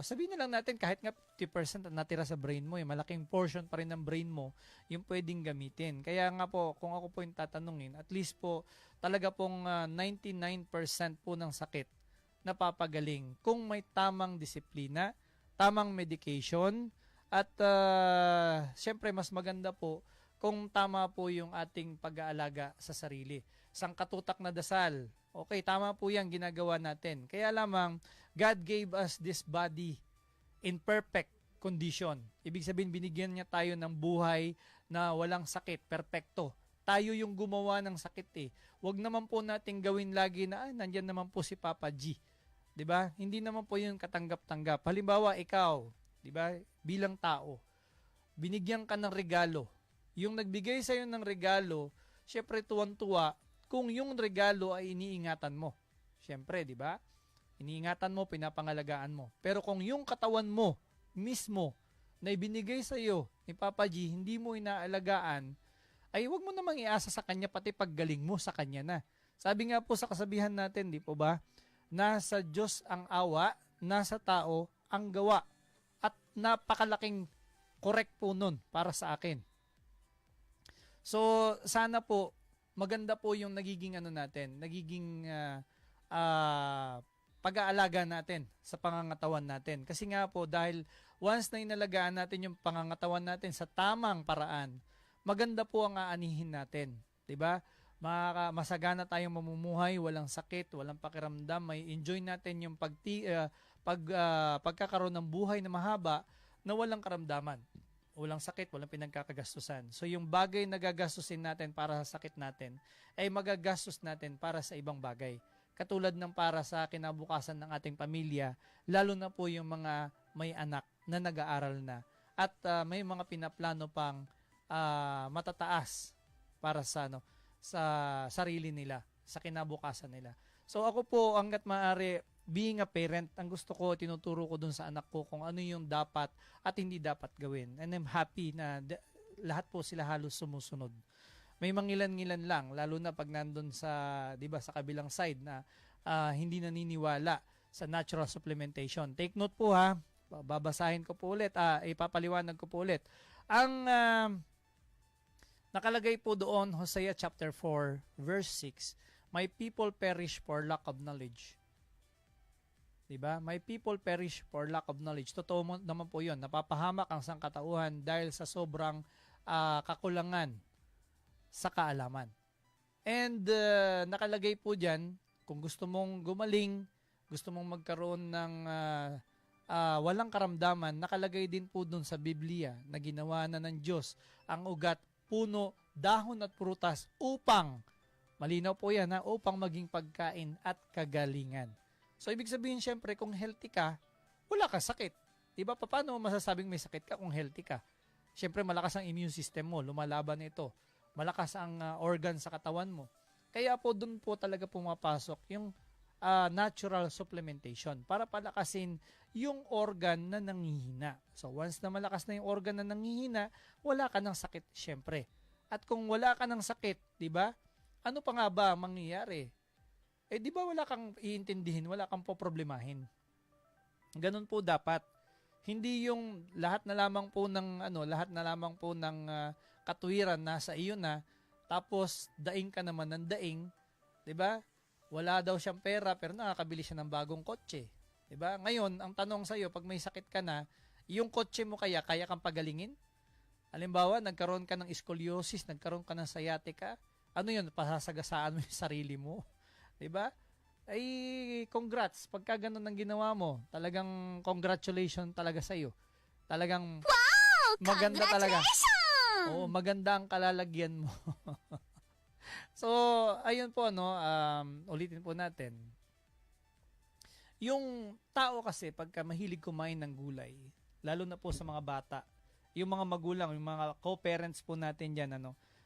sabihin na lang natin kahit nga 50% ang natira sa brain mo, malaking portion pa rin ng brain mo yung pwedeng gamitin. Kaya nga po, kung ako po yung tatanungin, at least po talaga pong 99% po ng sakit napapagaling kung may tamang disiplina, tamang medication, at syempre mas maganda po kung tama po yung ating pag-aalaga sa sarili. Sangkatutak na dasal. Okay, tama po yan ginagawa natin. Kaya lamang, God gave us this body in perfect condition. Ibig sabihin, binigyan niya tayo ng buhay na walang sakit, perfecto. Tayo yung gumawa ng sakit eh. Huwag naman po nating gawin lagi na, nandyan naman po si Papa G. 'Di ba? Hindi naman po yun katanggap-tanggap. Halimbawa, ikaw, 'di ba, bilang tao, binigyan ka ng regalo. Yung nagbigay sa iyo ng regalo, syempre tuwan-tuwa kung yung regalo ay iniingatan mo. Syempre, 'di ba? Iniingatan mo, pinapangalagaan mo. Pero kung yung katawan mo mismo na ibinigay sa iyo ni Papa G, hindi mo inaalagaan, ay huwag mo namang iasa sa kanya pati paggaling mo sa kanya na. Sabi nga po sa kasabihan natin, di po ba? Nasa Diyos ang awa, nasa tao ang gawa. At napakalaking correct po nun para sa akin. So, sana po, maganda po yung nagiging nagiging pag-aalaga natin sa pangangatawan natin. Kasi nga po, dahil once na inalagaan natin yung pangangatawan natin sa tamang paraan, maganda po ang aanihin natin. 'Di ba? Masagana tayong mamumuhay, walang sakit, walang pakiramdam, may enjoy natin yung pagkakaroon ng buhay na mahaba na walang karamdaman. Walang sakit, walang pinagkakagastusan. So yung bagay na gagastusin natin para sa sakit natin, ay magagastos natin para sa ibang bagay. Katulad ng para sa kinabukasan ng ating pamilya, lalo na po yung mga may anak na nag-aaral na at may mga pinaplano pang matataas para sa sa sarili nila, sa kinabukasan nila. So ako po, hangga't maaari, being a parent, ang gusto ko, tinuturo ko dun sa anak ko kung ano yung dapat at hindi dapat gawin. And I'm happy na lahat po sila halos sumusunod. May mangilan-ngilan lang, lalo na pag nandun sa, 'di ba, sa kabilang side na hindi naniniwala sa natural supplementation. Take note po ha, babasahin ko po ulit, ipapaliwanag ko po ulit. Ang nakalagay po doon, Hosea chapter 4, verse 6, "My people perish for lack of knowledge." Diba? "My people perish for lack of knowledge." Totoo naman po yun. Napapahamak ang sangkatauhan dahil sa sobrang kakulangan sa kaalaman. And nakalagay po dyan, kung gusto mong gumaling, gusto mong magkaroon ng walang karamdaman, nakalagay din po doon sa Biblia na ginawa na ng Diyos ang ugat, puno, dahon at prutas upang, malinaw po yan upang maging pagkain at kagalingan. So ibig sabihin syempre kung healthy ka, wala kang sakit. Diba? Paano masasabing may sakit ka kung healthy ka? Syempre malakas ang immune system mo, lumalaban ito. Malakas ang organ sa katawan mo. Kaya po doon po talaga pumapasok yung natural supplementation para palakasin yung organ na nanghihina. So once na malakas na yung organ na nanghihina, wala ka ng sakit syempre. At kung wala ka ng sakit, 'di ba? Ano pa nga ba mangyayari? 'Di ba wala kang iintindihin, wala kang poproblemahin. Ganun po dapat. Hindi yung lahat na lamang po ng katuwiran nasa iyo na, tapos daing ka naman ng daing, 'di ba? Wala daw siyang pera pero nakakabili siya ng bagong kotse. 'Di ba? Ngayon, ang tanong sa iyo, pag may sakit ka na, yung kotse mo kaya kang pagalingin? Halimbawa, nagkaroon ka ng scoliosis, nagkaroon ka ng sciatica, ano yun? Pasasagasaan mo yung sarili mo. 'Di ba? Ay, congrats. Pagka ganun ang ginawa mo, talagang congratulations talaga sa iyo. Talagang maganda talaga. Oo, maganda ang kalalagyan mo. So, ayun po, ulitin po natin. Yung tao kasi, pagka mahilig kumain ng gulay, lalo na po sa mga bata, yung mga magulang, yung mga co-parents po natin dyan,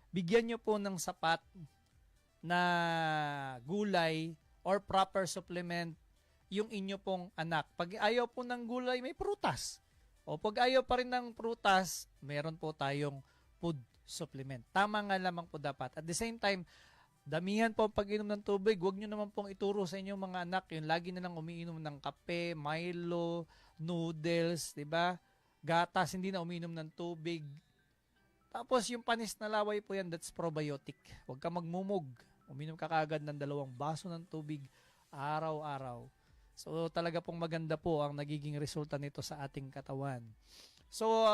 bigyan nyo po ng sapat na gulay or proper supplement yung inyo pong anak. Pag ayaw po ng gulay, may prutas. O pag ayaw pa rin ng prutas, meron po tayong food supplement. Tama nga lamang po dapat. At the same time, Damihan po ang pag-inom ng tubig. Huwag nyo naman pong ituro sa inyong mga anak yung lagi na lang umiinom ng kape, Milo, noodles, 'di ba? Gatas, hindi na umiinom ng tubig. Tapos yung panis na laway po yan, that's probiotic. Huwag ka magmumog. Uminom ka kaagad ng 2 baso ng tubig araw-araw. So talaga pong maganda po ang nagiging resulta nito sa ating katawan. So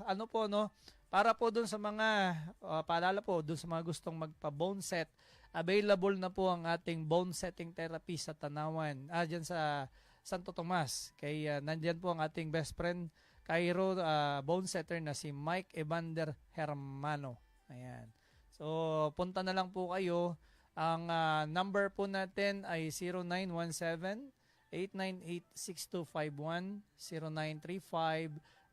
ano po no, para po doon sa mga paalala po doon sa mga gustong magpa-bone set, available na po ang ating bone setting therapy sa Tanawan. Diyan sa Santo Tomas. Kay nandiyan po ang ating best friend Cairo bone setter na si Mike Evander Hermano. Ayan. So punta na lang po kayo. Ang number po natin ay 0917-898-6251,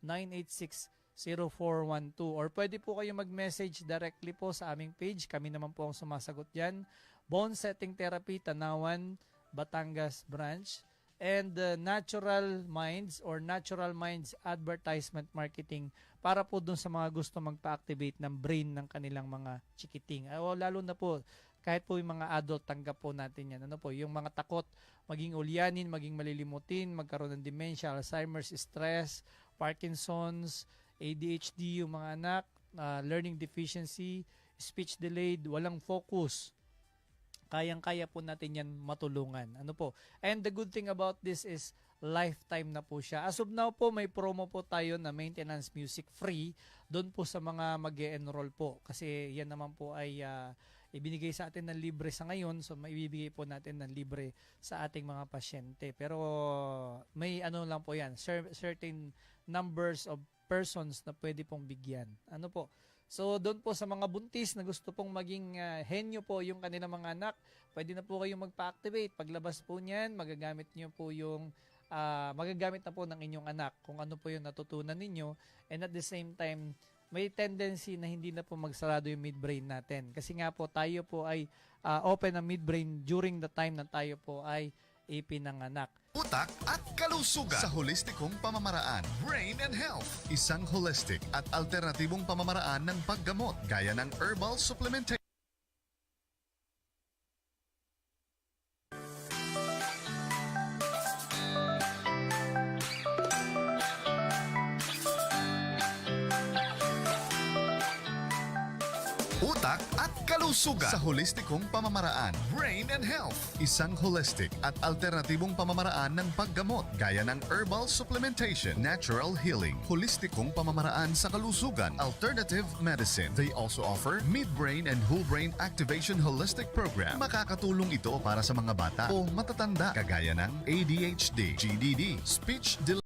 0935-986-0412. Or pwede po kayo mag-message directly po sa aming page. Kami naman po ang sumasagot dyan. Bone Setting Therapy, Tanawan, Batangas Branch. And Natural Minds or Natural Minds Advertisement Marketing para po dun sa mga gusto magpa-activate ng brain ng kanilang mga chikiting. Lalo na po, kahit po yung mga adult, tanggap po natin yan. Ano po, yung mga takot, maging ulyanin, maging malilimutin, magkaroon ng dementia, Alzheimer's, stress, Parkinson's, ADHD, yung mga anak, learning deficiency, speech delayed, walang focus. Kayang-kaya po natin yan matulungan. Ano po? And the good thing about this is lifetime na po siya. As of now po, may promo po tayo na maintenance music free doon po sa mga mag-e-enroll po. Kasi yan naman po ay ibinigay sa atin ng libre sa ngayon. So, maibibigay po natin ng libre sa ating mga pasyente. Pero may ano lang po yan, certain numbers of persons na pwede pong bigyan. Ano po? So, doon po sa mga buntis na gusto pong maging henyo po yung kanilang mga anak, pwede na po kayong magpa-activate. Paglabas po niyan, magagamit na po ng inyong anak kung ano po yung natutunan ninyo. And at the same time, may tendency na hindi na po magsarado yung midbrain natin. Kasi nga po, tayo po ay open ang midbrain during the time na tayo po ay ipinanganak. Utak at kalusugan sa holistikong pamamaraan. Brain and Health. Isang holistic at alternatibong pamamaraan ng paggamot gaya ng herbal supplementation. Utak at kalusugan sa holistikong pamamaraan. Brain and Health. Isang holistic at alternatibong pamamaraan ng paggamot gaya ng herbal supplementation, natural healing, holistikong pamamaraan sa kalusugan, alternative medicine. They also offer mid-brain and whole brain activation holistic program. Makakatulong ito para sa mga bata o matatanda kagaya ng ADHD, GDD, speech delay,